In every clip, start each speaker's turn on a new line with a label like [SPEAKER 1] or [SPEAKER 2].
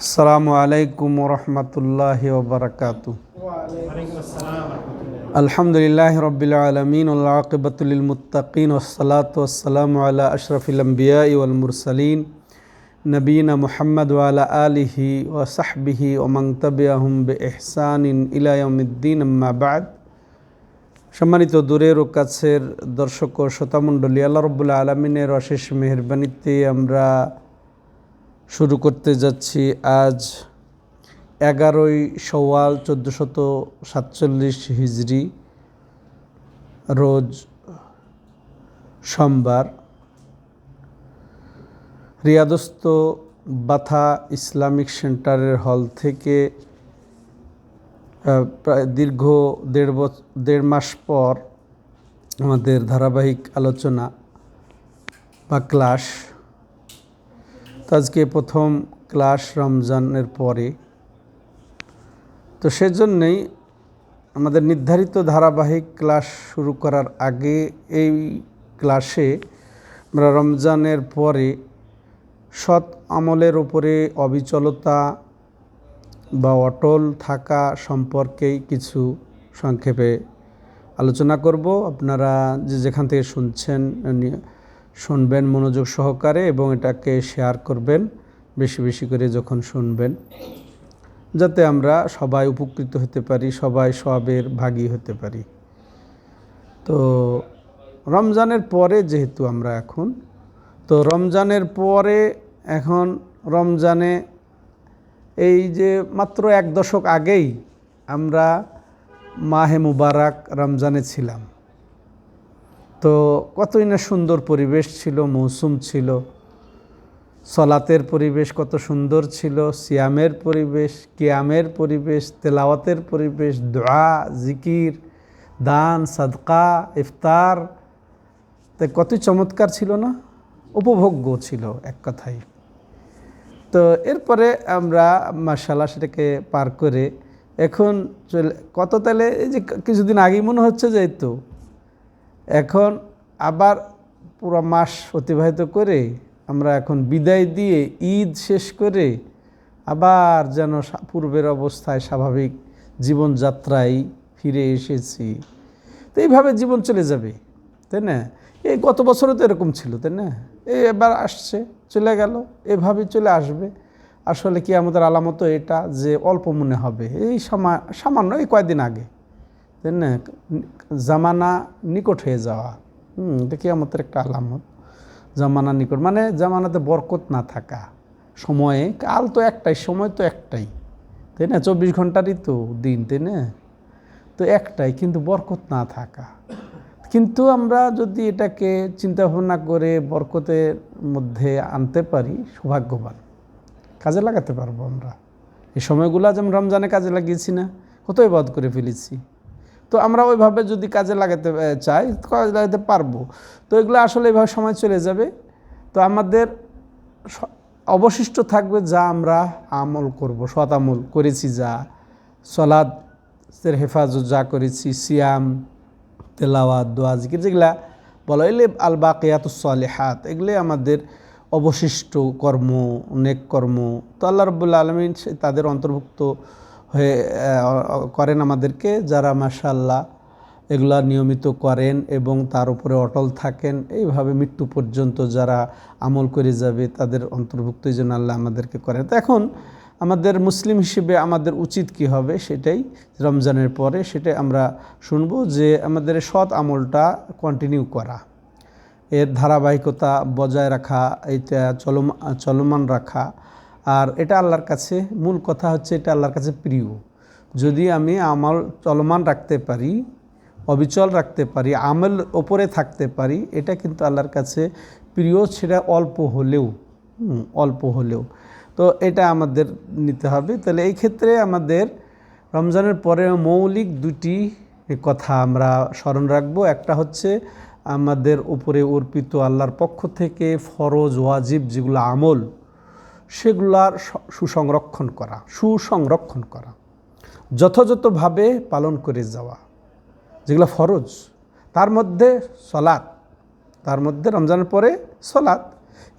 [SPEAKER 1] আসসালামু আলাইকুম রহমতুল্লাহি ওবরাকাতু। আলহামদুলিল্লাহ রব্বিল আলামিন ওয়াল আকিবাতু লিল মুত্তাকিন ওয়াসসালাতু ওয়াসসালামু আলা আশরাফিল আমবিয়াই ওয়াল মুরসালিন নবিয়িনা মুহাম্মদ ওয়া আলা আলিহি ওয়া সাহবিহি ওয়া মান তাবিআহুম বিইহসানিন ইলা ইয়াউমিদ্দিন, আম্মা বা'দ। সম্মানিত দূরের ও কাছের দর্শক ও শ্রোতামণ্ডলী, আল্লাহ রাব্বুল আলামিনের অশেষ মেহেরবানিতে আমরা শুরু করতে যাচ্ছি আজ 11ই শাওয়াল 1447 হিজরি, রোজ সোমবার। রিয়াদস্থ বাথা ইসলামিক সেন্টারের হল থেকে প্রায় দীর্ঘ দেড় মাস পর আমাদের ধারাবাহিক আলোচনা বা ক্লাস। আজকে প্রথম ক্লাস রমজানের পরে, তো সেজন্যই আমাদের নির্ধারিত ধারাবাহিক ক্লাস শুরু করার আগে এই ক্লাসে আমরা রমজানের পরে সৎ আমলের উপরে অবিচলতা বা অটল থাকা সম্পর্কেই কিছু সংক্ষেপে আলোচনা করব। আপনারা যেখান থেকে শুনবেন মনোযোগ সহকারে এবং এটাকে শেয়ার করবেন বেশি বেশি করে যখন শুনবেন, যাতে আমরা সবাই উপকৃত হতে পারি, সবাই সওয়াবের ভাগী হতে পারি। তো রমজানের পরে যেহেতু আমরা রমজানের পরে এখন রমজানে এই যে মাত্র 1 দশক আগেই আমরা মাহে মুবারক রমজানে ছিলাম। তো কতই না সুন্দর পরিবেশ ছিল, মৌসুম ছিল, সলাতের পরিবেশ কত সুন্দর ছিল, সিয়ামের পরিবেশ, কিয়ামের পরিবেশ, তেলাওয়াতের পরিবেশ, দোয়া, জিকির, দান, সাদকা, ইফতার, তাই কতই চমৎকার ছিল না, উপভোগ্য ছিল এক কথায়। তো এরপরে আমরা মাশাআল্লাহ সেটাকে পার করে এখন কত তাহলে এই যে কিছুদিন আগেই মনে হচ্ছে যে তো এখন আবার পুরো মাস অতিবাহিত করে আমরা এখন বিদায় দিয়ে ঈদ শেষ করে আবার যেন পূর্বের অবস্থায় স্বাভাবিক জীবনযাত্রায় ফিরে এসেছি। তো এইভাবে জীবন চলে যাবে, তাই না? এই গত বছরও তো এরকম ছিল, তাই না? এই এবার আসছে, চলে গেল, এভাবে চলে আসবে। আসলে কি আমাদের আলামত এটা যে অল্প মনে হবে, এই সামান্য এই কয়েকদিন আগে, তাই না? জামানা নিকট হয়ে যাওয়া, এটা কিয়ামতের একটা আলামত। জামানা নিকট মানে জামানাতে বরকত না থাকা, সময়ে কাল তো একটাই, সময় তো একটাই, তাই না? 24 ঘন্টারই তো দিন, তাই না? তো একটাই, কিন্তু বরকত না থাকা। কিন্তু আমরা যদি এটাকে চিন্তা ভাবনা করে বরকতের মধ্যে আনতে পারি, সৌভাগ্যবান, কাজে লাগাতে পারবো আমরা। এই সময়গুলো যেমন রমজানে কাজে লাগিয়েছি না, কত ইবাদত করে ফেলেছি। তো আমরা ওইভাবে যদি কাজে লাগাতে চাই, কাজে লাগাতে পারবো। তো এগুলো আসলে এইভাবে সময় চলে যাবে। তো আমাদের অবশিষ্ট থাকবে যা আমরা আমল করব, সৎ আমল করেছি, যা সলাতের হেফাজত যা করেছি, সিয়াম, তেলাওয়াত, দোয়া, জিকির, যেগুলা বলা এলে আল বাকিয়াতুস সালিহাত, এগুলি আমাদের অবশিষ্ট কর্ম, নেক কর্ম। তো আল্লাহ রাব্বুল আলামিন তাদের অন্তর্ভুক্ত হয়ে করেন আমাদেরকে, যারা মাশাআল্লাহ এগুলা নিয়মিত করেন এবং তার উপরে অটল থাকেন। এইভাবে মৃত্যু পর্যন্ত যারা আমল করে যাবে তাদের অন্তর্ভুক্ত যেন আল্লাহ আমাদেরকে করেন। তো এখন আমাদের মুসলিম হিসেবে আমাদের উচিত কি হবে, সেটাই রমজানের পরে সেটাই আমরা শুনবো, যে আমাদের সৎ আমলটা কন্টিনিউ করা, এর ধারাবাহিকতা বজায় রাখা, এটা চলমান রাখা। আর এটা আল্লাহর কাছে, মূল কথা হচ্ছে এটা আল্লাহর কাছে প্রিয়। যদি আমি আমল চলমান রাখতে পারি, অবিচল রাখতে পারি, আমল ওপরে থাকতে পারি, এটা কিন্তু আল্লাহর কাছে প্রিয়, সেটা অল্প হলেও। তো এটা আমাদের নিতে হবে। তাহলে এই ক্ষেত্রে আমাদের রমজানের পরে মৌলিক 2টি কথা আমরা স্মরণ রাখবো। একটা হচ্ছে আমাদের উপরে অর্পিত আল্লাহর পক্ষ থেকে ফরজ ওয়াজিব যেগুলো আমল, সেগুলার সুসংরক্ষণ করা, যথাযথভাবে পালন করে যাওয়া। যেগুলো ফরজ, তার মধ্যে সলাৎ, তার মধ্যে রমজানের পরে সলাৎ,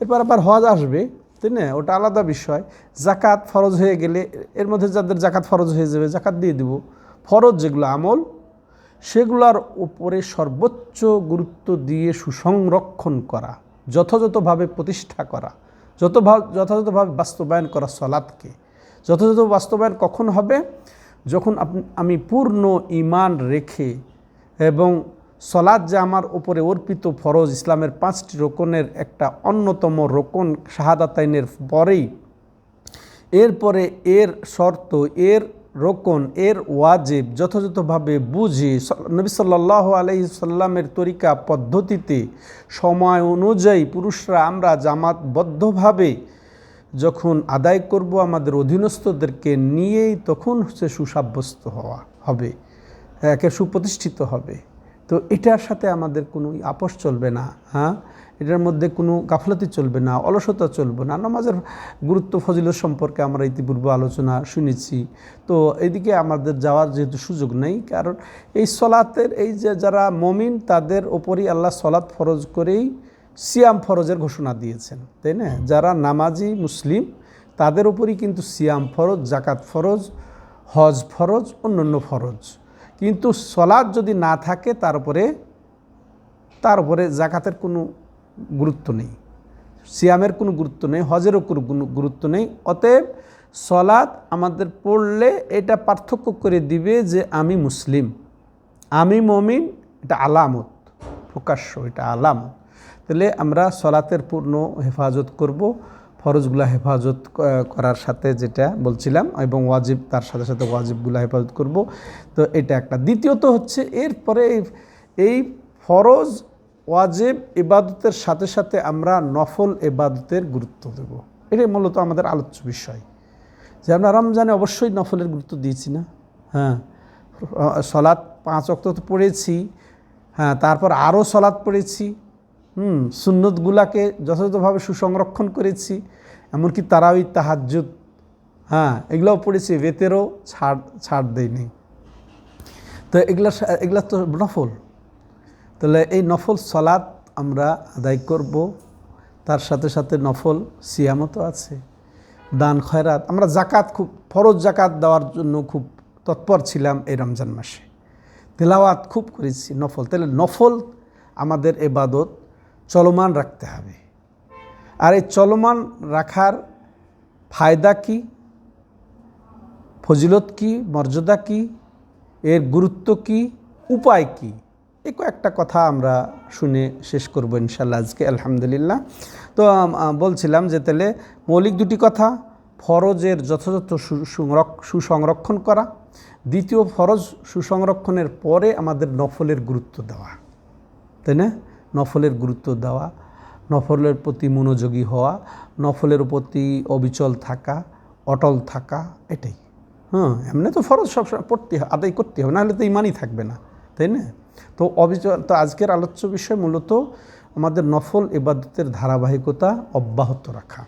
[SPEAKER 1] এরপর আবার হজ আসবে, তাই না, ওটা আলাদা বিষয়। জাকাত ফরজ হয়ে গেলে এর মধ্যে যাদের জাকাত ফরজ হয়ে যাবে জাকাত দিয়ে দিব। ফরজ যেগুলো আমল সেগুলোর উপরে সর্বোচ্চ গুরুত্ব দিয়ে সুসংরক্ষণ করা, যথাযথভাবে প্রতিষ্ঠা করা, যথাযথভাবে বাস্তবায়ন করা সলাৎকে। যথাযথ বাস্তবায়ন কখন হবে? যখন আমি পূর্ণ ঈমান রেখে এবং সলাৎ যে আমার উপরে অর্পিত ফরজ, ইসলামের 5টি রোকনের একটা অন্যতম রোকন শাহাদাতাইনের পরেই এরপরে এর শর্ত, এর রোকন, এর ওয়াজিব যথাযথভাবে বুঝি নবী সাল্লাল্লাহু আলাইহি সাল্লামের তরিকা পদ্ধতিতে সময় অনুযায়ী পুরুষরা আমরা জামাতবদ্ধভাবে যখন আদায় করব আমাদের অধীনস্থদেরকে নিয়েই, তখন হচ্ছে সুসাব্যস্ত হবে, একে সুপ্রতিষ্ঠিত হবে। তো এটার সাথে আমাদের কোনো আপোষ চলবে না, হ্যাঁ, এটার মধ্যে কোনো গাফলতি চলবে না, অলসতা চলবে না। নামাজের গুরুত্ব ফজিলত সম্পর্কে আমরা ইতিপূর্বে আলোচনা শুনেছি। তো এদিকে আমাদের যাওয়ার যেহেতু সুযোগ নেই, কারণ এই সলাতের এই যে যারা মুমিন তাদের ওপরই আল্লাহ সলাত ফরজ করেই সিয়াম ফরজের ঘোষণা দিয়েছেন, তাই না? যারা নামাজি মুসলিম তাদের ওপরই কিন্তু সিয়াম ফরজ, জাকাত ফরজ, হজ ফরজ, অন্যান্য ফরজ। কিন্তু সলাৎ যদি না থাকে তার উপরে জাকাতের কোনো গুরুত্ব নেই, সিয়ামের কোনো গুরুত্ব নেই, হজেরও কোনো গুরুত্ব নেই। অতএব সলাৎ আমাদের পড়লে এটা পার্থক্য করে দিবে যে আমি মুসলিম, আমি মুমিন, এটা আলামত, প্রকাশ্য, এটা আলামত। তাহলে আমরা সলাতের পূর্ণ হেফাজত করব, ফরজগুলা হেফাজত করার সাথে যেটা বলছিলাম, এবং ওয়াজিব তার সাথে সাথে ওয়াজিবগুলা হেফাজত করব। তো এটা একটা। দ্বিতীয়ত হচ্ছে এরপরে এই ফরজ ওয়াজিব ইবাদতের সাথে সাথে আমরা নফল ইবাদতের গুরুত্ব দেব। এটাই মূলত আমাদের আলোচ্য বিষয়, যে আমরা রমজানে অবশ্যই নফলের গুরুত্ব দিয়েছি না? হ্যাঁ, সলাৎ 5 ওয়াক্ত তো পড়েছি, হ্যাঁ, তারপর আরও সলাৎ পড়েছি, সুন্নতগুলাকে যথাযথভাবে সুসংরক্ষণ করেছি, এমনকি তারাউই, তাহাজ্জুদ, হ্যাঁ, এগুলোও পড়েছি, বেতেরও ছাড় দেয়নি। তো এগুলা তো নফল। তাহলে এই নফল সলাৎ আমরা আদায় করব, তার সাথে সাথে নফল সিয়ামও তো আছে, দান খয়রাত। আমরা জাকাত, খুব ফরজ জাকাত দেওয়ার জন্য খুব তৎপর ছিলাম এই রমজান মাসে, তেলাওয়াত খুব করেছি নফল। তাহলে নফল আমাদের ইবাদত চলমান রাখতে হবে। আর এই চলমান রাখার ফায়দা কি, ফজিলত কি, মর্যাদা কি, এর গুরুত্ব কি, উপায় কি, এই কয়েকটা কথা আমরা শুনে শেষ করব ইনশাল্লাহ আজকে, আলহামদুলিল্লাহ। তো বলছিলাম যে তাহলে মৌলিক দুটি কথা, ফরজের যথাযথ সুসংরক্ষণ করা, দ্বিতীয় ফরজ সুসংরক্ষণের পরে আমাদের নফলের গুরুত্ব দেওয়া, তাই না? নফলের গুরুত্ব দেওয়া, নফলের প্রতি মনোযোগী হওয়া, নফলের প্রতি অবিচল থাকা, অটল থাকা, এটাই। হ্যাঁ, এমনি তো ফরজ সবসময় পড়তে হবে, আদায় করতে হবে, নাহলে তো ইমানই থাকবে না, তাই না? তো তো আজকের আলোচ্য বিষয় মূলত আমাদের নফল ইবাদতের ধারাবাহিকতা অব্যাহত রাখা,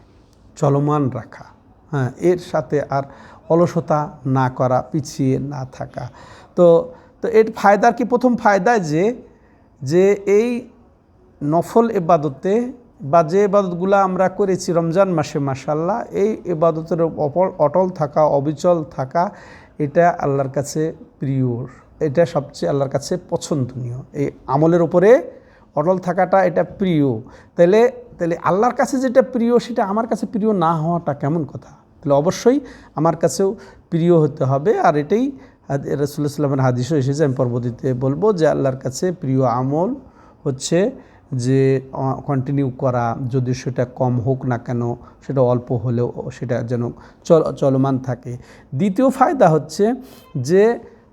[SPEAKER 1] চলমান রাখা, হ্যাঁ, এর সাথে আর অলসতা না করা, পিছিয়ে না থাকা। তো এর ফায়দার কি? প্রথম ফায়দা যে এই নফল ইবাদতে বা যে ইবাদতগুলো আমরা করেছি রমজান মাসে, মাশাআল্লাহ, এই ইবাদতের অটল থাকা, অবিচল থাকা, এটা আল্লাহর কাছে প্রিয়, এটা সবচেয়ে আল্লাহর কাছে পছন্দনীয়। এই আমলের উপরে অটল থাকাটা এটা প্রিয়। তাহলে আল্লাহর কাছে যেটা প্রিয় সেটা আমার কাছে প্রিয় না হওয়াটা কেমন কথা? তাহলে অবশ্যই আমার কাছেও প্রিয় হতে হবে। আর এটাই রাসূলুল্লাহ সাল্লাল্লাহু আলাইহি ওয়াসাল্লামের হাদিসও এসেছে, আমি পরবর্তীতে বলবো, যে আল্লাহর কাছে প্রিয় আমল হচ্ছে যে কন্টিনিউ করা, যদি সেটা কম হোক না কেন, সেটা অল্প হলেও সেটা যেন চলমান থাকে। দ্বিতীয় ফায়দা হচ্ছে যে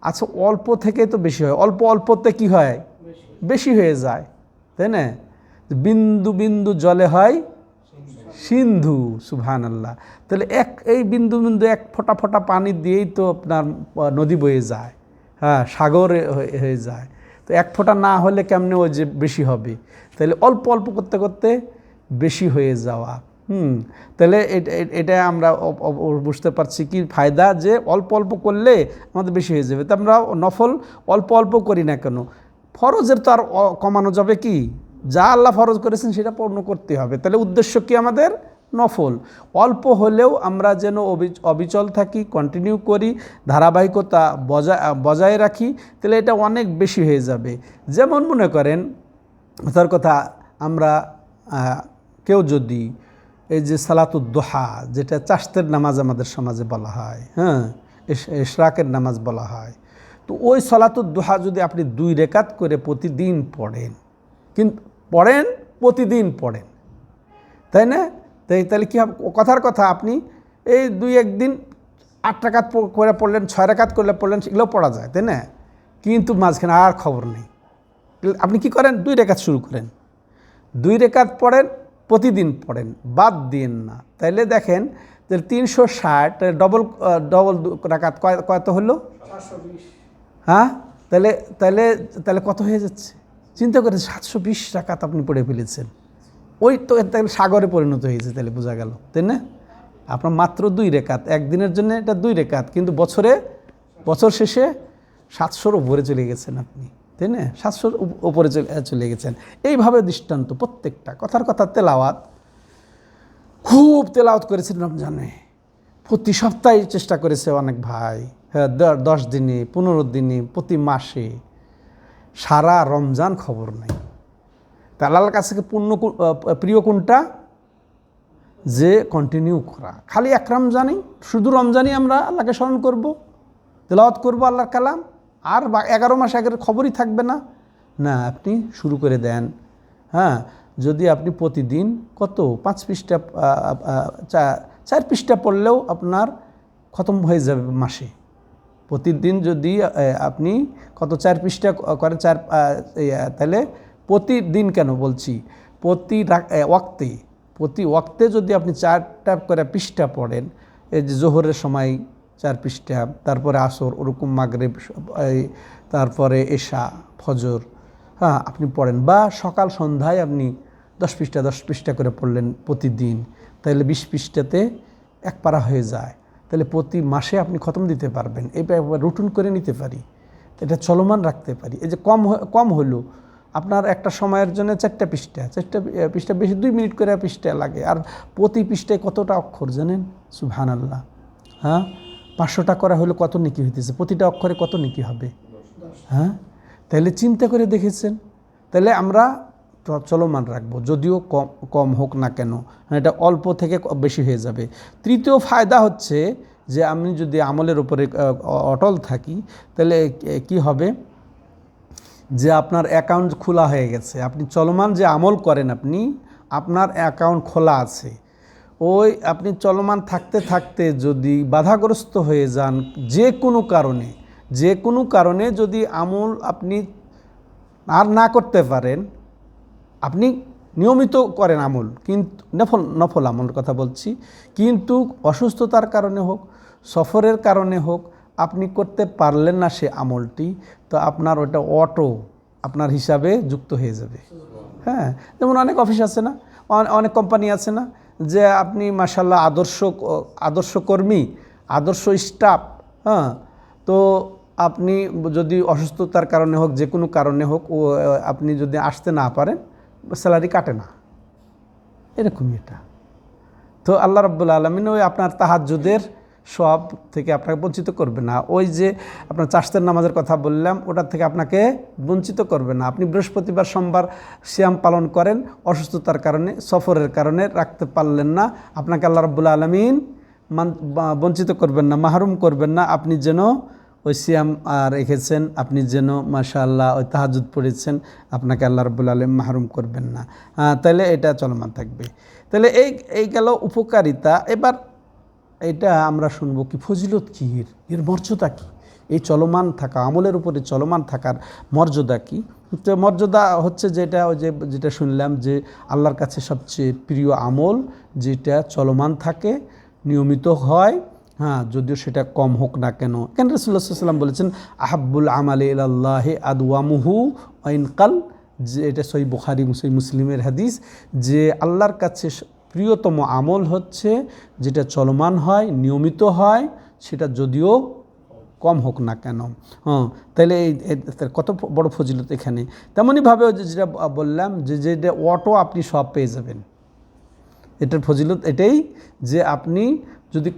[SPEAKER 1] আচ্ছা, অল্প থেকে তো বেশি হয়, অল্পতে কি হয়? বেশি হয়ে যায়, তাই না? বিন্দু বিন্দু জলে হয় সিন্ধু, সুবহানাল্লাহ। তাহলে এই বিন্দু বিন্দু এক ফোঁটা ফোঁটা পানি দিয়েই তো আপনার নদী বয়ে যায়, হ্যাঁ, সাগরে হয়ে যায়। তো এক ফোঁটা না হলে কেমনে ওই যে বেশি হবে? তাহলে অল্প অল্প করতে করতে বেশি হয়ে যাওয়া। তাহলে এটা আমরা বুঝতে পারছি কি ফায়দা, যে অল্প অল্প করলে আমাদের বেশি হয়ে যাবে। তো আমরা নফল অল্প অল্প করি না কেন? ফরজের তো আর কমানো যাবে কি? যা আল্লাহ ফরজ করেছেন সেটা পূর্ণ করতে হবে। তাহলে উদ্দেশ্য কি আমাদের? নফল। অল্প হলেও আমরা যেন অবিচল থাকি, কন্টিনিউ করি, ধারাবাহিকতা বজায় রাখি, তাহলে এটা অনেক বেশি হয়ে যাবে। যেমন মনে করেন তার কথা, আমরা কেউ যদি এই যে সালাতুদ দোহা, যেটা চাশতের নামাজ আমাদের সমাজে বলা হয়, হ্যাঁ, ইশরাকের নামাজ বলা হয়, তো ওই সালাতুদ দোহা যদি আপনি 2 রেকাত করে প্রতিদিন পড়েন, কিন্তু প্রতিদিন পড়েন, তাই না? তাহলে কি হবে? কথার কথা, আপনি এই 2-1 দিন 8 রাকাত করে পড়লেন, 6 রাকাত করলে পড়লেন, সেগুলো পড়া যায়, তাই না? কিন্তু মাঝখানে আর খবর নেই। আপনি কি করেন? 2 রেকাত শুরু করেন, 2 রেকাত পড়েন, প্রতিদিন পড়েন, বাদ দিন না। তাইলে দেখেন যে 360 ডবল রাকাত কত হলো? 720। হ্যাঁ, তাহলে কত হয়ে যাচ্ছে চিন্তা করে? 720 রাকাত আপনি পড়ে ফেলেছেন। ওই তো তাহলে সাগরে পরিণত হয়েছে, তাহলে বোঝা গেল, তাই না? আপনার মাত্র 2 রেকাত, একদিনের জন্য এটা 2 রেকাত, কিন্তু বছর শেষে 700-র উপরে চলে গেছেন আপনি, তাই না? 700-র উপরে চলে গেছেন। এইভাবে দৃষ্টান্ত প্রত্যেকটা কথার কথা। তেলাওয়াত, খুব তেলাওয়াত করেছেন রমজানে, প্রতি সপ্তাহে চেষ্টা করেছে অনেক ভাই, হ্যাঁ, 10 দিনে, 15 দিনে, প্রতি মাসে, সারা রমজান খবর নেই। তা আল্লাহর কাছে প্রিয় কোনটা? যে কন্টিনিউ করা। খালি এক রমজানই, শুধু রমজানই আমরা আল্লাহকে স্মরণ করব, তেলাওয়াত করব আল্লাহর কালাম, আর 11 মাস আগের খবরই থাকবে না। না, আপনি শুরু করে দেন। হ্যাঁ, যদি আপনি প্রতিদিন কত 5 পৃষ্ঠা 4 পৃষ্ঠা পড়লেও আপনার খতম হয়ে যাবে মাসে। প্রতিদিন যদি আপনি কত 4 পৃষ্ঠা করেন, তাহলে প্রতিদিন কেন বলছি, প্রতি ওয়াক্তে যদি আপনি 4টা করে পৃষ্ঠা পড়েন, এই যে জোহরের সময় 4 পৃষ্ঠা, তারপরে আসর, ওরকম মাগরিব, তারপরে এশা, ফজর, হ্যাঁ, আপনি পড়েন, বা সকাল সন্ধ্যায় আপনি 10 পৃষ্ঠা করে পড়লেন প্রতিদিন, তাহলে 20 পৃষ্ঠাতে 1 পারা হয়ে যায়। তাহলে প্রতি মাসে আপনি খতম দিতে পারবেন। এটা রুটিন করে নিতে পারি, এটা চলমান রাখতে পারি। এই যে কম হলো, আপনার একটা সময়ের জন্য 4টা পৃষ্ঠা বেশি 2 মিনিট করে পৃষ্ঠা লাগে, আর প্রতি পৃষ্ঠায় কতটা অক্ষর জানেন? সুবহানাল্লাহ। হ্যাঁ, 500টা করা হলো কত নেকি হইতেছে? প্রতিটা অক্ষরে কত নেকি হবে? হ্যাঁ, তাহলে চিন্তা করে দেখেছেন? তাহলে আমরা চলমান রাখবো, যদিও কম হোক না কেন, এটা অল্প থেকে বেশি হয়ে যাবে। তৃতীয় ফায়দা হচ্ছে যে আমি যদি আমলের উপরে অটল থাকি, তাহলে কি হবে? যে আপনার অ্যাকাউন্ট খোলা হয়ে গেছে, আপনি চলমান যে আমল করেন, আপনার অ্যাকাউন্ট খোলা আছে। ওই আপনি চলমান থাকতে থাকতে যদি বাধাগ্রস্ত হয়ে যান যে কোনো কারণে যদি আমল আপনি আর না করতে পারেন, আপনি নিয়মিত করেন আমল, কিন্তু নফল আমলের কথা বলছি, কিন্তু অসুস্থতার কারণে হোক, সফরের কারণে হোক, আপনি করতে পারলেন না সে আমলটি, তো আপনার ওটা আপনার হিসাবে যুক্ত হয়ে যাবে। হ্যাঁ, যেমন অনেক অফিস আছে না, অনেক কোম্পানি আছে না, যে আপনি মাশাআল্লাহ আদর্শ কর্মী, আদর্শ স্টাফ, হ্যাঁ, তো আপনি যদি অসুস্থতার কারণে হোক, যে কোনো কারণে হোক, আপনি যদি আসতে না পারেন, স্যালারি কাটে না, এরকমই এটা। তো আল্লাহ রাব্বুল আলামিন ওই আপনার তাহাজ্জুদের সব থেকে আপনাকে বঞ্চিত করবে না। ওই যে আপনার চাশতের নামাজের কথা বললাম, ওটার থেকে আপনাকে বঞ্চিত করবে না। আপনি বৃহস্পতিবার সোমবার সিয়াম পালন করেন, অসুস্থতার কারণে, সফরের কারণে রাখতে পারলেন না, আপনাকে আল্লাহ রাব্বুল আলামিন বঞ্চিত করবেন না, মাহরুম করবেন না। আপনি যেন ওই সিয়াম রেখেছেন, আপনি যেন মাশাআল্লাহ ওই তাহাজ্জুদ পড়েছেন, আপনাকে আল্লাহ রাব্বুল আলামিন মাহরুম করবেন না। তাহলে এটা চলমান থাকবে। তাহলে এই গেল উপকারিতা। এবার এটা আমরা শুনবো কি ফজিলত কি, এর মর্যাদা কি, এই চলমান থাকা আমলের উপরে চলমান থাকার মর্যাদা কি? তো মর্যাদা হচ্ছে যেটা শুনলাম, যে আল্লাহর কাছে সবচেয়ে প্রিয় আমল যেটা চলমান থাকে, নিয়মিত হয়, হ্যাঁ, যদিও সেটা কম হোক না কেন। কেন রাসূলুল্লাহ সাল্লাল্লাহু আলাইহি ওয়াসাল্লাম বলেছেন, আহাব্বুল আমালি ইলাল্লাহি আদওয়ামুহু ওয়া ইন কাল, যে এটা সহিহ বুখারী সহিহ মুসলিমের হাদিস, যে আল্লাহর কাছে প্রিয়তম আমল হচ্ছে যেটা চলমান হয়, নিয়মিত হয়, সেটা যদিও কম হোক না কেন। হ্যাঁ, তাহলে কত বড় ফজিলত এখানে। তেমনইভাবে যেটা বললাম, যেটা অটো আপনি সব পেয়ে যাবেন, এটার ফজিলত এটাই যে আপনি যদি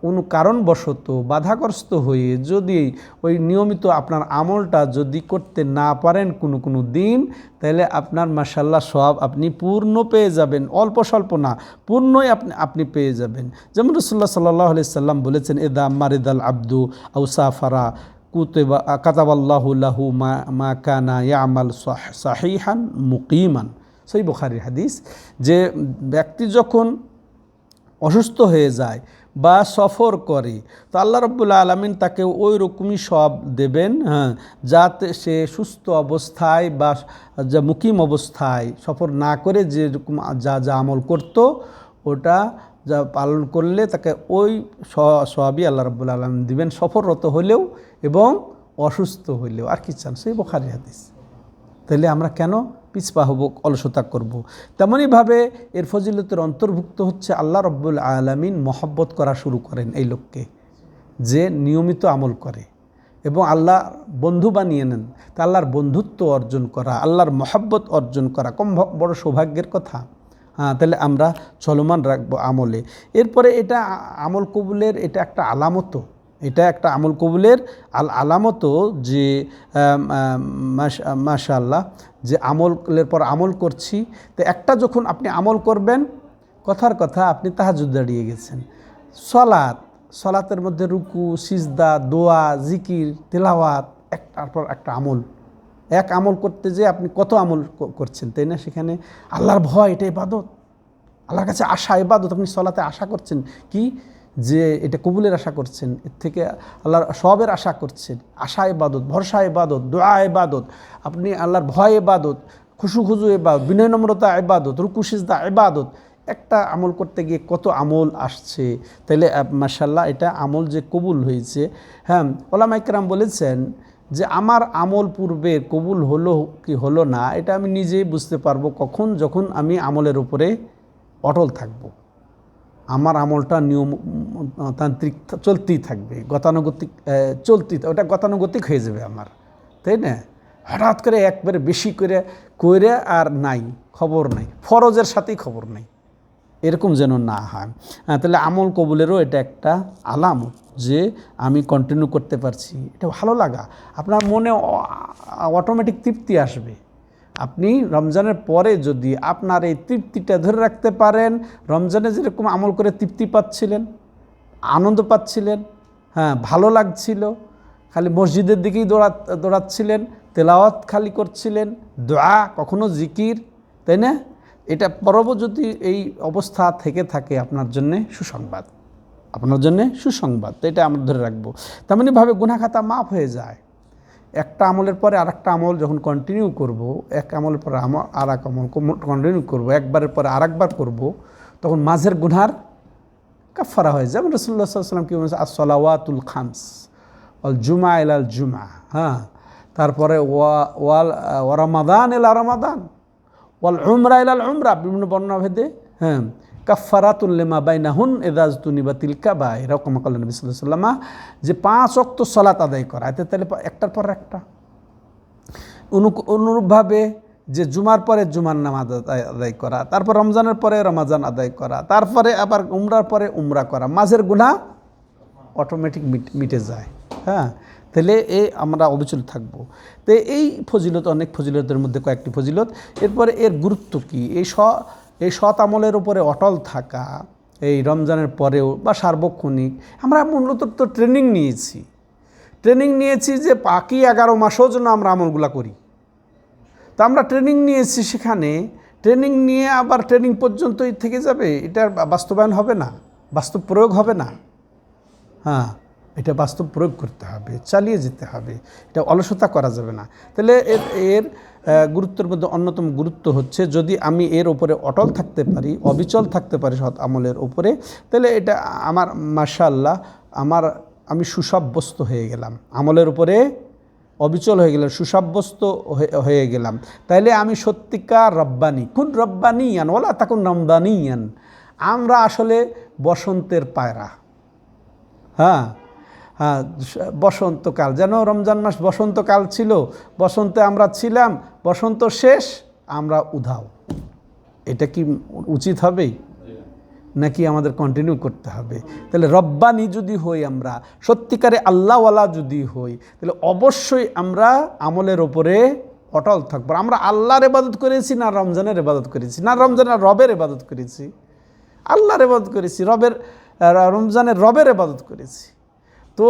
[SPEAKER 1] কোনো কারণবশত বাধাগ্রস্ত হয়ে যদি ওই নিয়মিত আপনার আমলটা যদি করতে না পারেন কোনো দিন, তাহলে আপনার মাশাআল্লাহ সওয়াব আপনি পূর্ণ পেয়ে যাবেন, অল্প স্বল্প না, পূর্ণই আপনি পেয়ে যাবেন। যেমন রাসূলুল্লাহ সাল্লাল্লাহু আলাইহি সাল্লাম বলেছেন, ইদা মারিদাল আব্দু আও সাফারা কাতাবাল্লাহু লাহু মা কানা ইয়ামাল সাহিহান মুকিমান। সহিহ বুখারীর হাদিস, যে ব্যক্তি যখন অসুস্থ হয়ে যায় বা সফর করে, তো আল্লাহ রাব্বুল আলামিন তাকে ওই রকমই সওয়াব দেবেন, হ্যাঁ, যাতে সে সুস্থ অবস্থায় বা যা মুকিম অবস্থায় সফর না করে যেরকম যা আমল করত ওটা যা পালন করলে তাকে ওই সওয়াবই আল্লাহ রাব্বুল আলামিন দিবেন, সফররত হলেও এবং অসুস্থ হইলেও। আর কি চান? সেই বুখারী হাদিস। তাহলে আমরা কেন পিছপা হব, অলসতা করব? তেমনইভাবে এর ফজিলতের অন্তর্ভুক্ত হচ্ছে আল্লাহ রাব্বুল আলামিন মহব্বত করা শুরু করেন এই লোককে, যে নিয়মিত আমল করে এবং আল্লাহ বন্ধু বানিয়ে নেন। তা আল্লাহর বন্ধুত্ব অর্জন করা, আল্লাহর মহব্বত অর্জন করা কম বড় সৌভাগ্যের কথা। হ্যাঁ, তাহলে আমরা চলমান রাখবো আমলে। এরপরে এটা আমল কবুলের এটা একটা আলামত, এটা একটা আমল কবুলের আলামত যে মাশাআল্লাহ যে আমলের পর আমল করছি। তো একটা যখন আপনি আমল করবেন, কথার কথা আপনি তাহাজ্জুদ দাঁড়িয়ে গেছেন, সলাতের মধ্যে রুকু, সিজদা, দোয়া, জিকির, তেলাওয়াত, একটার পর একটা আমল, এক আমল করতে যে আপনি কত আমল করছেন, তাই না? সেখানে আল্লাহর ভয়, এটা ইবাদত, আল্লাহর কাছে আশা, ইবাদত। আপনি সলাতে আশা করছেন কি? যে এটা কবুলের আশা করছেন, এর থেকে আল্লাহর সওয়াবের আশা করছেন। আশা ইবাদত, ভরসা ইবাদত, দোয়া ইবাদত, আপনি আল্লাহর ভয় ইবাদত, খুশু ইবাদত, বিনয় নম্রতা ইবাদত, রুকু সিজদা ইবাদত। একটা আমল করতে গিয়ে কত আমল আসছে, তাইলে মাশাআল্লাহ এটা আমল যে কবুল হয়েছে। হ্যাঁ, ওলামা ইকরাম বলেছেন যে আমার আমল পূর্বে কবুল হলো কি হলো না, এটা আমি নিজেই বুঝতে পারবো কখন, যখন আমি আমলের উপরে অটল থাকব। আমার আমলটা নিয়মতান্ত্রিক চলতেই থাকবে, গতানুগতিক ওটা গতানুগতিক হয়ে যাবে আমার, তাই না? হঠাৎ করে একবারে বেশি করে আর নাই, খবর নাই, ফরজের সাথেই খবর নাই, এরকম যেন না হয়। তাহলে আমল কবুলেরও এটা একটা আলামত যে আমি কন্টিনিউ করতে পারছি, এটা ভালো লাগা, আপনার মনে অটোমেটিক তৃপ্তি আসবে। আপনি রমজানের পরে যদি আপনার এই তৃপ্তিটা ধরে রাখতে পারেন, রমজানে যেরকম আমল করে তৃপ্তি পাচ্ছিলেন, আনন্দ পাচ্ছিলেন, হ্যাঁ, ভালো লাগছিল, খালি মসজিদের দিকেই দৌড়াচ্ছিলেন, তেলাওয়াত খালি করছিলেন, দোয়া, কখনো জিকির, তাই না? এটা পরব যদি এই অবস্থা থেকে থাকে আপনার জন্যে সুসংবাদ, আপনার জন্যে সুসংবাদ। তো এটা আমরা ধরে রাখবো। তেমনিভাবে গুনাহ খাতা মাফ হয়ে যায়। একটা আমলের পরে আর একটা আমল যখন কন্টিনিউ করব, এক আমলের পরে আর এক আমল কন্টিনিউ করবো, একবারের পরে আর একবার করবো, তখন মাঝের গুনহার কাফারা হয়ে যায়। যেমন রাসূলুল্লাহ সাল্লাল্লাহু আলাইহি ওয়াসাল্লাম কি বলেছে, আস-সালাওয়াতুল খামস ওয়াল জুমআ ইলাল জুমআ, হ্যাঁ, তারপরে ওয়াল রমাদান ইলা রমাদান ওয়াল উমরা ইলাল উমরা, বিভিন্ন বর্ণনা ভেদে, হ্যাঁ, কাফারাতুল লিমা বাইনাহুন ইযা তুনিবাতিল কাবাইর, এরকম বলেন নবী সাল্লাল্লাহু আলাইহি ওয়াসাল্লাম, যে 5 ওয়াক্ত সালাত আদায় করা, এতে তাহলে একটার পর একটা। অনুরূপভাবে যে জুমার পরে জুমার নামাজ আদায় করা, তারপর রমজানের পরে রমজান আদায় করা, তারপরে আবার উমরার পরে উমরা করা, মাঝের গুনাহ অটোমেটিক মিটে যায়। হ্যাঁ, তাহলে আমরা অবিচল থাকবো। তো এই ফজিলত, অনেক ফজিলতের মধ্যে কয়েকটি ফজিলত। এরপরে এর গুরুত্ব কী? এই সৎ আমলের উপরে অটল থাকা, এই রমজানের পরেও বা সার্বক্ষণিক, আমরা মূলত তো ট্রেনিং নিয়েছি যে বাকি 11 মাসেও যেন আমরা আমলগুলা করি। তা আমরা ট্রেনিং নিয়েছি, সেখানে ট্রেনিং নিয়ে আবার ট্রেনিং পর্যন্তই থেকে যাবে, এটার বাস্তবায়ন হবে না, বাস্তব প্রয়োগ হবে না। হ্যাঁ, এটা বাস্তব প্রয়োগ করতে হবে, চালিয়ে যেতে হবে, এটা অলসতা করা যাবে না। তাহলে এর গুরুত্বের মধ্যে অন্যতম গুরুত্ব হচ্ছে, যদি আমি এর উপরে অটল থাকতে পারি, অবিচল থাকতে পারি সৎ আমলের উপরে, তাহলে এটা আমার মাশাআল্লাহ আমি সুসাব্যস্ত হয়ে গেলাম, আমলের উপরে অবিচল হয়ে গেলাম, সুসাব্যস্ত হয়ে গেলাম। তাইলে আমি সত্যিকার রব্বানি, কুন রব্বানিয়ান ওয়ালা তাকুন রমদানিয়ান। আমরা আসলে বসন্তের পায়রা। হ্যাঁ, বসন্তকাল, যেন রমজান মাস বসন্তকাল ছিল, বসন্তে আমরা ছিলাম, বসন্ত শেষ, আমরা উধাও। এটা কি উচিত হবে? নাকি আমাদের কন্টিনিউ করতে হবে? তাহলে রব্বানি যদি হই, আমরা সত্যিকারে আল্লাহওয়ালা যদি হই, তাহলে অবশ্যই আমরা আমলের ওপরে অটল থাকবো। আমরা আল্লাহর ইবাদত করেছি না রমজানের ইবাদত করেছি, না রমজানের রবের ইবাদত করেছি? আল্লাহর ইবাদত করেছি, রমজানের রবের ইবাদত করেছি। তো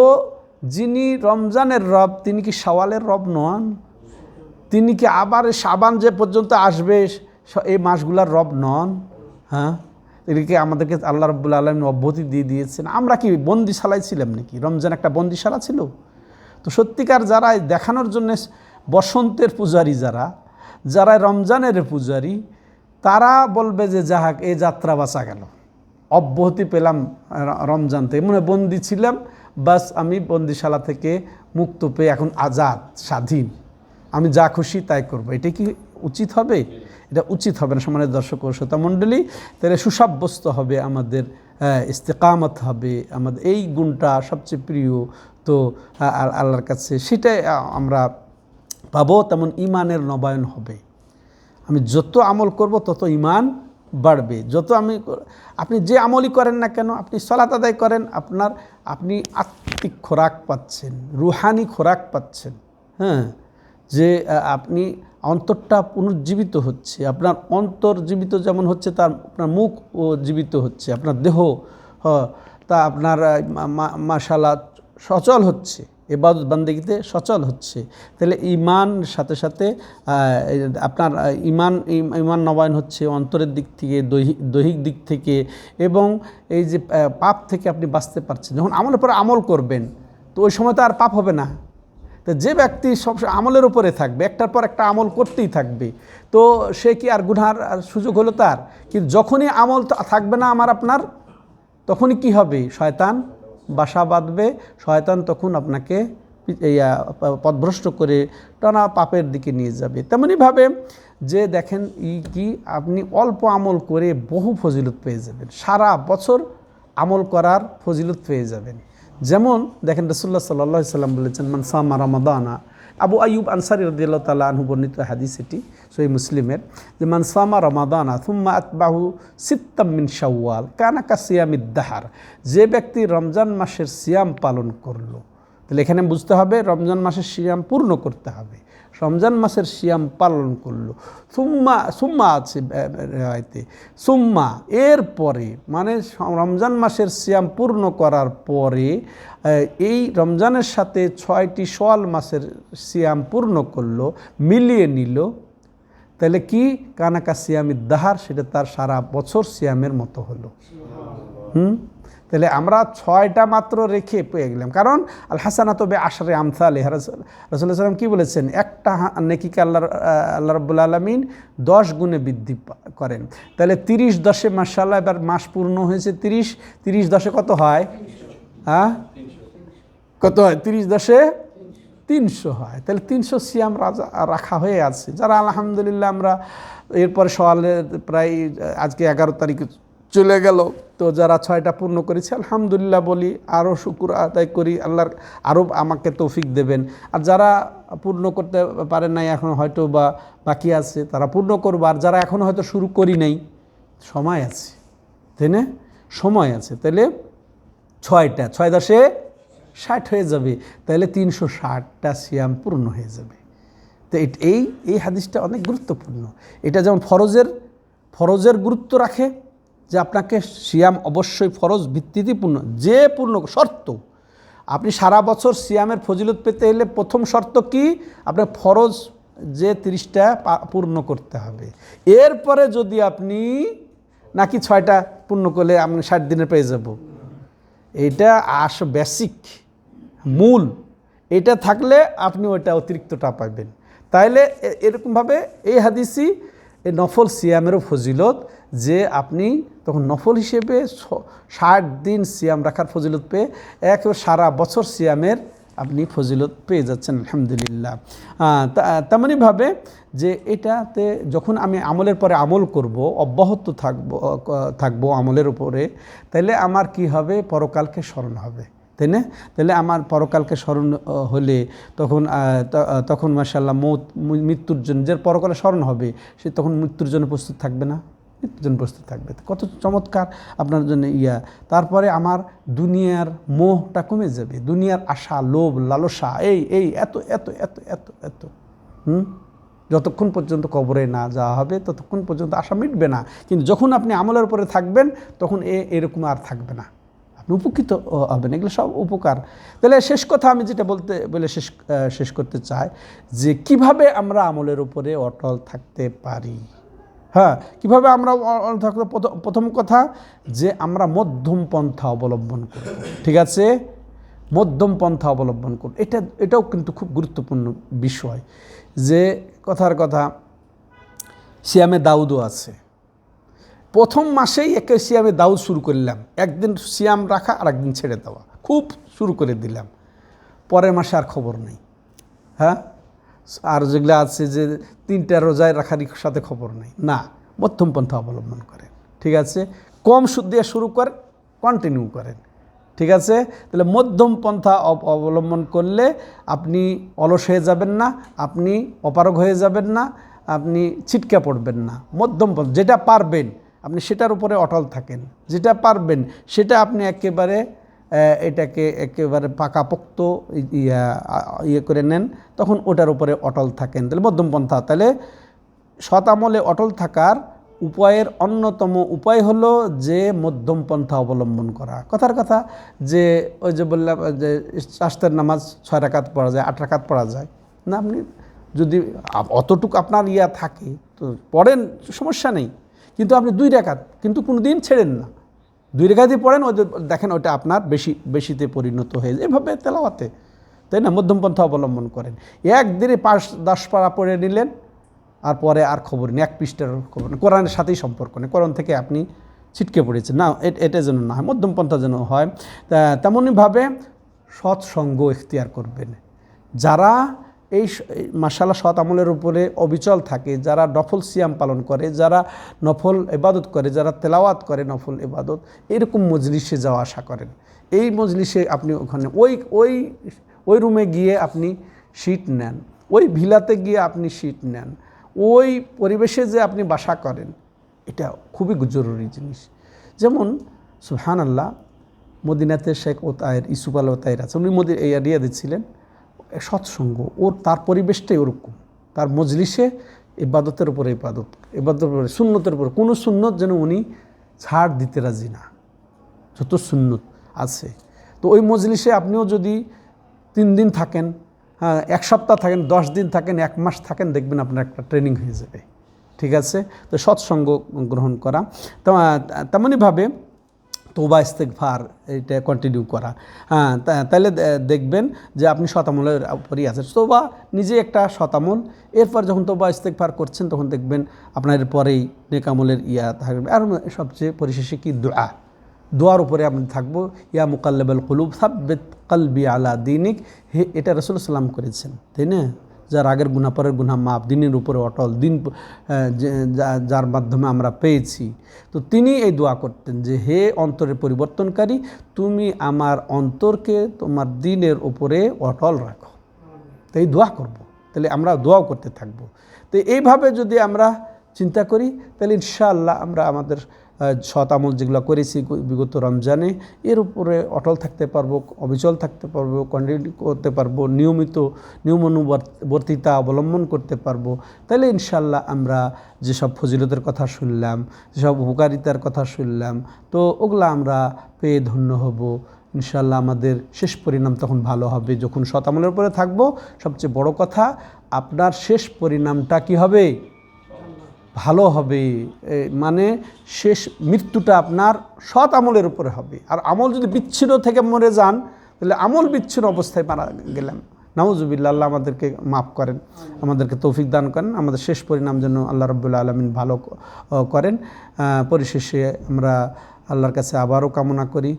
[SPEAKER 1] যিনি রমজানের রব, তিনি কি শাওয়ালের রব নন? তিনি কি আবার শাবান যে পর্যন্ত আসবে এই মাসগুলার রব নন? হ্যাঁ, এদিকে আমাদেরকে আল্লাহ রাব্বুল আলামিন অব্যাহতি দিয়ে দিয়েছেন। আমরা কি বন্দিশালায় ছিলাম নাকি? রমজান একটা বন্দিশালা ছিল? তো সত্যিকার যারা দেখানোর জন্য বসন্তের পূজারী, যারা রমজানের পূজারী, তারা বলবে যে যাহাক এই যাত্রা বাঁচা গেল, অব্যাহতি পেলাম রমজান থেকে, মনে বন্দি ছিলাম, বাস আমি বন্দিশালা থেকে মুক্ত পেয়ে এখন আজাদ, স্বাধীন, আমি যা খুশি তাই করব। এটা কি উচিত হবে? এটা উচিত হবে না। সম্মানিত দর্শক ও শ্রোতা মণ্ডলী, তাহলে সুসাব্যস্ত হবে আমাদের ইস্তেকামত হবে, আমাদের এই গুণটা সবচেয়ে প্রিয় তো আল্লাহর কাছে, সেটাই আমরা পাবো। তেমন ইমানের নবায়ন হবে। আমি যত আমল করব তত ইমান বাড়বে। আপনি যে আমলই করেন না কেন, আপনি সালাত আদায় করেন, আপনি আত্মিক খোরাক পাচ্ছেন, রুহানি খোরাক পাচ্ছেন। হ্যাঁ, যে আপনি অন্তরটা পুনর্জীবিত হচ্ছে, আপনার অন্তর জীবিত যেমন হচ্ছে, তার আপনার মুখ ও জীবিত হচ্ছে, আপনার দেহ তা আপনার মাশাআল্লাহ সচল হচ্ছে, ইবাদত বান্দেগীতে সচল হচ্ছে। তাহলে ইমান সাথে সাথে আপনার ইমান নবায়ন হচ্ছে অন্তরের দিক থেকে, দৈহিক দিক থেকে, এবং এই যে পাপ থেকে আপনি বাঁচতে পারছেন। যখন আমলের পরে আমল করবেন, তো ওই সময় তো আর পাপ হবে না। তো যে ব্যক্তি সবসময় আমলের উপরে থাকবে, একটার পর একটা আমল করতেই থাকবে, তো সে কি আর গুনার সুযোগ হলো তার? কিন্তু যখনই আমল থাকবে না আপনার, তখনই কি হবে? শয়তান বাসা বাঁধবে। শয়তান তখন আপনাকে পথভ্রষ্ট করে টানা পাপের দিকে নিয়ে যাবে। তেমনিভাবে যে দেখেন কি আপনি অল্প আমল করে বহু ফজিলত পেয়ে যাবেন, সারা বছর আমল করার ফজিলত পেয়ে যাবেন। যেমন দেখেন রাসূলুল্লাহ সাল্লাল্লাহু আলাইহি ওয়াসাল্লাম বলেছেন, মান সামা রমাদানা, আবু আইয়ুব আনসারী রাদিয়াল্লাহু তাআলা আনহু বর্ণিত হাদিস, এটি সহিহ মুসলিমের, যে মান সামা রমাদানা সুম্মা আতবাহু সিত্তাম মিন শাওয়াল কানা কাসিয়ামিদ দাহার, যে ব্যক্তি রমজান মাসের সিয়াম পালন করলো, তাহলে এখানে বুঝতে হবে রমজান মাসের সিয়াম পূর্ণ করতে হবে। রমজান মাসের সিয়াম পালন করলো, সুম্মা আছে রায়তে, সুম্মা এর পরে, মানে রমজান মাসের সিয়াম পূর্ণ করার পরে এই রমজানের সাথে 6টি শাওয়াল মাসের সিয়াম পূর্ণ করলো, মিলিয়ে নিল, তাহলে কি কানাকা সিয়ামিদ দাহার, সেটা তার সারা বছর সিয়ামের মতো হলো। তাহলে আমরা 6টা মাত্র রেখে পেয়ে গেলাম। কারণ আল হাসানাতু বিআশরি আমসালিহা, রাসূলুল্লাহ সাল্লাল্লাহু আলাইহি ওয়াসাল্লাম কি বলেছেন? একটা নেকিকে আল্লাহ রাব্বুল আলামিন 10 গুণে বৃদ্ধি করেন। তাহলে 30-10 মাশাআল্লাহ, এবার মাস পূর্ণ হয়েছে 30 কত হয়? হ্যাঁ, কত হয়? 30 300 হয়। তাহলে 300 সিয়াম রাখা হয়ে আছে। যারা আলহামদুলিল্লাহ, আমরা এরপরে সওয়ালের প্রায় আজকে 11 তারিখ চলে গেল, তো যারা 6টা পূর্ণ করেছে আলহামদুলিল্লাহ বলি, আরও শুকর আদায় করি, আল্লাহর আরও আমাকে তৌফিক দেবেন। আর যারা পূর্ণ করতে পারেন নাই, এখন হয়তো বা বাকি আছে, তারা পূর্ণ করবো। আর যারা এখনও হয়তো শুরু করি নাই, সময় আছে, তাই না? সময় আছে। তাহলে 6টা 6 × 10 = 60 হয়ে যাবে। তাহলে 360টা সিয়াম পূর্ণ হয়ে যাবে। তো এই হাদিসটা অনেক গুরুত্বপূর্ণ। এটা যেমন ফরজের গুরুত্ব রাখে, যে আপনাকে সিয়াম অবশ্যই ফরজ ভিত্তিতে পূর্ণ শর্ত। আপনি সারা বছর সিয়ামের ফজিলত পেতে হলে প্রথম শর্ত কি? আপনার ফরজ যে 30টা পূর্ণ করতে হবে। এরপরে যদি আপনি নাকি 6টা পূর্ণ করলে আমি 60 দিনে পেয়ে যাব, এটা বেসিক মূল, এটা থাকলে আপনি ওইটা অতিরিক্তটা পাবেন। তাইলে এরকমভাবে এই হাদিসই এই নফল সিয়ামেরও ফজিলত, যে আপনি তখন নফল হিসেবে 60 দিন সিয়াম রাখার ফজিলত পেয়ে একেবারে সারা বছর সিয়ামের আপনি ফজিলত পেয়ে যাচ্ছেন আলহামদুলিল্লাহ। তেমনইভাবে যে এটাতে যখন আমি আমলের পরে আমল করব, অব্যাহত থাকবো আমলের উপরে, তাহলে আমার কি হবে? পরকালকে স্মরণ হবে, তাই না? তাহলে আমার পরকালকে স্মরণ হলে তখন মাশাআল্লাহ মৃত্যুর জন্য, যে পরকালে স্মরণ হবে, সে তখন মৃত্যুর জন্য প্রস্তুত থাকবে না? মৃত্যুর জন্য প্রস্তুত থাকবে। কত চমৎকার আপনার জন্য তারপরে আমার দুনিয়ার মোহটা কমে যাবে, দুনিয়ার আশা, লোভ, লালসা, এই এত এত এত এত এত যতক্ষণ পর্যন্ত কবরে না যাওয়া হবে ততক্ষণ পর্যন্ত আশা মিটবে না। কিন্তু যখন আপনি আমলের উপরে থাকবেন তখন এরকম আর থাকবে না, আপনি উপকৃত হবেন। এগুলো সব উপকার। তাহলে শেষ কথা আমি যেটা বলে শেষ করতে চাই যে কিভাবে আমরা আমলের উপরে অটল থাকতে পারি। হ্যাঁ, কীভাবে আমরা থাকতে, প্রথম কথা যে আমরা মধ্যম পন্থা অবলম্বন করব। ঠিক আছে, মধ্যম পন্থা অবলম্বন করব। এটাও কিন্তু খুব গুরুত্বপূর্ণ বিষয়। যে কথার কথা সিয়ামে দাউদও আছে। প্রথম মাসেই সিয়ামে দাউদ শুরু করলাম, একদিন সিয়াম রাখা আর একদিন ছেড়ে দেওয়া, খুব শুরু করে দিলাম। পরের মাসে আর খবর নেই। হ্যাঁ, আর যেগুলো আছে যে 3টা রোজায় রাখার সাথে খবর নেই। না, মধ্যম পন্থা অবলম্বন করেন। ঠিক আছে, কম সুদ দিয়ে শুরু করেন, কন্টিনিউ করেন। ঠিক আছে, তাহলে মধ্যম পন্থা অবলম্বন করলে আপনি অলস হয়ে যাবেন না, আপনি অপারগ হয়ে যাবেন না, আপনি ছিটকে পড়বেন না। মধ্যম পন্থা, যেটা পারবেন আপনি সেটার উপরে অটল থাকেন, যেটা পারবেন সেটা আপনি এটাকে একেবারে পাকাপোক্ত করে নেন, তখন ওটার উপরে অটল থাকেন। তাহলে মধ্যম পন্থা। তাহলে সৎ আমলে অটল থাকার উপায়ের অন্যতম উপায় হলো যে মধ্যম পন্থা অবলম্বন করা। কথার কথা যে ওই যে বললাম যে চাষতের নামাজ 6 রাকাত পড়া যায়, 8 রাকাত পড়া যায় না, আপনি যদি অতটুকু আপনার থাকে তো পড়েন, সমস্যা নেই। কিন্তু আপনি 2 রাকাত কিন্তু কোনো দিন ছেড়েন না, 2 রাকাতই পড়েন, ওই দেখেন ওটা আপনার বেশিতে পরিণত হয়ে যায়। এভাবে তেলাওয়াতে, তাই না, মধ্যম পন্থা অবলম্বন করেন। একদিনে 5-10 পারা পড়ে নিলেন, আর পরে আর খবর নেই, 1 পৃষ্ঠার খবর নেই, কোরআনের সাথেই সম্পর্ক নেই, কোরআন থেকে আপনি ছিটকে পড়েছেন না, এটা যেন না হয়, মধ্যম পন্থা যেন হয়। তেমনইভাবে সৎসঙ্গ ইখতিয়ার করবেন। যারা এই মাশাআল্লাহ সৎ আমলের উপরে অবিচল থাকে, যারা নফল সিয়াম পালন করে, যারা নফল ইবাদত করে, যারা তেলাওয়াত করে নফল ইবাদত, এরকম মজলিসে যাওয়া আশা করেন। এই মজলিসে আপনি ওখানে ওই রুমে গিয়ে আপনি সিট নেন, ওই ভিলাতে গিয়ে আপনি সিট নেন, ওই পরিবেশে যে আপনি বাসা করেন, এটা খুবই জরুরি জিনিস। যেমন সুবহানাল্লাহ, মদিনাতে শেখ ওতায়ের, ইউসুফ আল ওতায়ের আছে, উনি এরিয়া দিচ্ছিলেন সৎসঙ্গ, তার পরিবেশটাই ওরকম, তার মজলিসে ইবাদতের উপরে ইবাদতের উপরে সুন্নতের উপরে কোনো সুন্নত যেন উনি ছাড় দিতে রাজি না, যত সুন্নত আছে। তো ওই মজলিসে আপনিও যদি 3 দিন থাকেন, হ্যাঁ 1 সপ্তাহ থাকেন, 10 দিন থাকেন, 1 মাস থাকেন, দেখবেন আপনার একটা ট্রেনিং হয়ে যাবে। ঠিক আছে, তো সৎসঙ্গ গ্রহণ করা, তেমনইভাবে তওবা ইস্তেগফার এটা কন্টিনিউ করা। হ্যাঁ, তাহলে দেখবেন যে আপনি শতামলের উপরই আছেন। তওবা নিজে একটা শতামল, এরপর যখন তওবা ইস্তেগফার করছেন তখন দেখবেন আপনার পরেই নেক আমলের থাকবে। আর সবচেয়ে পরিশেষে কি দোয়ার উপরে আপনি থাকবো। ইয়া মুকাল্লিবাল কুলুব সাব্বিত কলবি আলা দীনিক, এটা রাসূলুল্লাহ সাল্লাল্লাহু আলাইহি ওয়াসাল্লাম করেছেন, তাই না? যার আগের গুনাহ পরের গুনাহ মাপ, দিনের উপরে অটল, যার মাধ্যমে আমরা পেয়েছি। তো তিনি এই দোয়া করতেন যে হে অন্তরের পরিবর্তনকারী, তুমি আমার অন্তরকে তোমার দ্বীনের উপরে অটল রাখো। তো এই দোয়া করব, তাহলে আমরা দোয়াও করতে থাকবো। তো এইভাবে যদি আমরা চিন্তা করি তাহলে ইনশাআল্লাহ আমরা আমাদের সৎ আমল যেগুলো করেছি বিগত রমজানে, এর উপরে অটল থাকতে পারবো, অবিচল থাকতে পারবো, কন্টিনিউ করতে পারবো, নিয়মানুবর্তিতা অবলম্বন করতে পারবো। তাহলে ইনশাআল্লাহ আমরা যেসব ফজিলতের কথা শুনলাম, যেসব উপকারিতার কথা শুনলাম, তো ওগুলো আমরা পেয়ে ধন্য হব। ইনশাআল্লাহ আমাদের শেষ পরিণাম তখন ভালো হবে যখন সৎ আমলের উপরে থাকবো। সবচেয়ে বড় কথা, আপনার শেষ পরিণামটা কি হবে? ভালো হবে। মানে শেষ মৃত্যুটা আপনার সৎ আমলের উপরে হবে। আর আমল যদি বিচ্ছিন্ন থেকে মরে যান, তাহলে আমল বিচ্ছিন্ন অবস্থায় মারা গেলাম, নাউজুবিল্লাহ। আল্লাহ আমাদেরকে মাফ করেন, আমাদেরকে তৌফিক দান করেন, আমাদের শেষ পরিণাম যেন আল্লাহ রাব্বুল আলামিন ভালো করেন। পরিশেষে আমরা আল্লাহর কাছে আবারও কামনা করি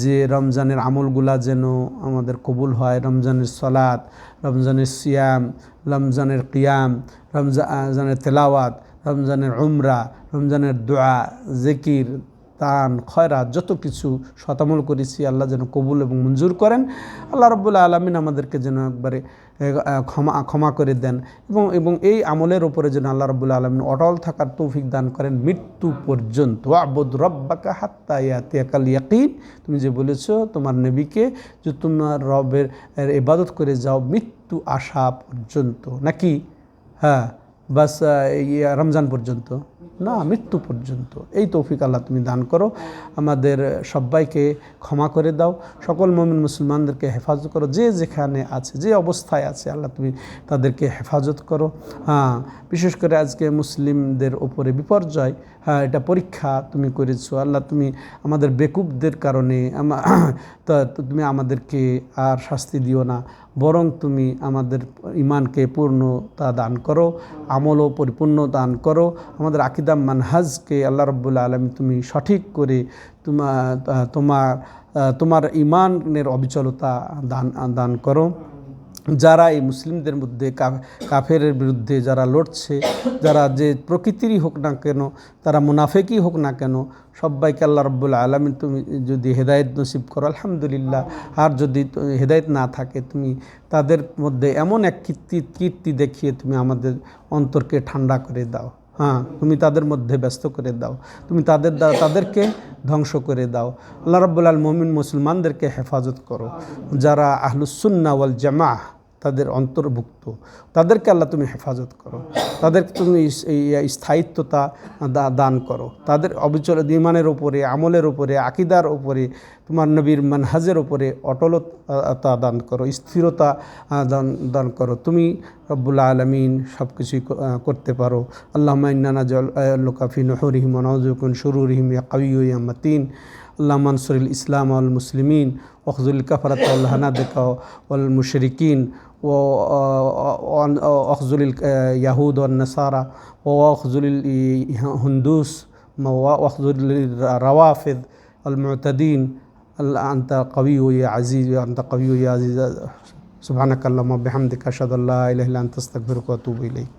[SPEAKER 1] যে রমজানের আমলগুলা যেন আমাদের কবুল হয়। রমজানের সালাত, রমজানের সিয়াম, রমজানের কিয়াম, রমজানের তেলাওয়াত, রমজানের উমরা, রমজানের দোয়া, জিকির, দান খয়রাত যত কিছু শতামল করেছি আল্লাহ যেন কবুল এবং মঞ্জুর করেন। আল্লাহ রাব্বুল আলামিন আমাদেরকে যেন একবারে ক্ষমা করে দেন এবং এবং এই আমলের ওপরে যেন আল্লাহ রাব্বুল আলামিন অটল থাকার তৌফিক দান করেন মৃত্যু পর্যন্ত। ওয়াবুদ রব্বাকা হাত্তা ইয়াতিয়াকাল ইয়াকিন, তুমি যে বলেছো তোমার নবীকে যে তোমার রবের ইবাদত করে যাও মৃত্যু আসা পর্যন্ত, নাকি? হ্যাঁ, বাস রমজান পর্যন্ত না, মৃত্যু পর্যন্ত। এই তৌফিক আল্লাহ তুমি দান করো, আমাদের সবাইকে ক্ষমা করে দাও, সকল মুমিন মুসলমানদেরকে হেফাজত করো, যে যেখানে আছে যে অবস্থায় আছে আল্লাহ তুমি তাদেরকে হেফাজত করো। হ্যাঁ, বিশেষ করে আজকে মুসলিমদের ওপরে বিপর্যয়, হ্যাঁ এটা পরীক্ষা তুমি করেছো আল্লাহ, তুমি আমাদের বেকুবদের কারণে তুমি আমাদেরকে আর শাস্তি দিও না, বরং তুমি আমাদের ইমানকে পূর্ণতা দান করো, আমলও পরিপূর্ণ দান করো, আমাদের আকীদা মানহাজকে আল্লাহ রাব্বুল আলামিন তুমি সঠিক করে তোমার ইমানের অবিচলতা দান করো। যারা এই মুসলিমদের মধ্যে কাফেরের বিরুদ্ধে যারা লড়ছে, যারা যে প্রকৃতিরই হোক না কেন, তারা মুনাফেকই হোক না কেন, সবাইকে আল্লাহ রাব্বুল আলামিন তুমি যদি হেদায়েত নসিব করো আলহামদুলিল্লাহ, আর যদি হেদায়েত না থাকে তুমি তাদের মধ্যে এমন এক কীর্তি দেখিয়ে তুমি আমাদের অন্তরকে ঠান্ডা করে দাও। হ্যাঁ, তুমি তাদের মধ্যে ব্যস্ত করে দাও, তুমি তাদেরকে ধ্বংস করে দাও। আল্লাহ রাব্বুল আলামিন মুমিন মুসলমানদেরকে হেফাজত করো, যারা আহলুস সুন্নাহ ওয়াল জামাআহ তাদের অন্তর্ভুক্ত, তাদেরকে আল্লাহ তুমি হেফাজত করো, তাদেরকে তুমি স্থায়িত্বতা দান করো, তাদের অবিচল ঈমানের ওপরে, আমলের ওপরে, আকীদার ওপরে, তোমার নবীর মানহাজের ওপরে অটলতা দান করো, স্থিরতা দান করো। তুমি রব্বুল আলামিন সব কিছুই করতে পারো। আল্লাহুম্মা ইন্না নাজআলুকা ফি নুহুরিহিম ওয়া নাউযু বিকা মিন শুরুরিহিম ইয়া কাউইয়্যু ইয়া মাতিন। আল্লাহুম্মা আনসুরিল ইসলাম ওয়াল মুসলিমিন ওয়াখযুল কাফারাতা ওয়াল হানাদিকা ওয়াল মুশরিকিন واخذل اليهود والنصارى واخذل الهندوس واخذل الروافض المعتدين. أنت قوي يا عزيز، أنت قوي يا عزيز. سبحانك اللهم وبحمدك أشهد أن لا إله إلا أنت أستغفرك وأتوب إليك.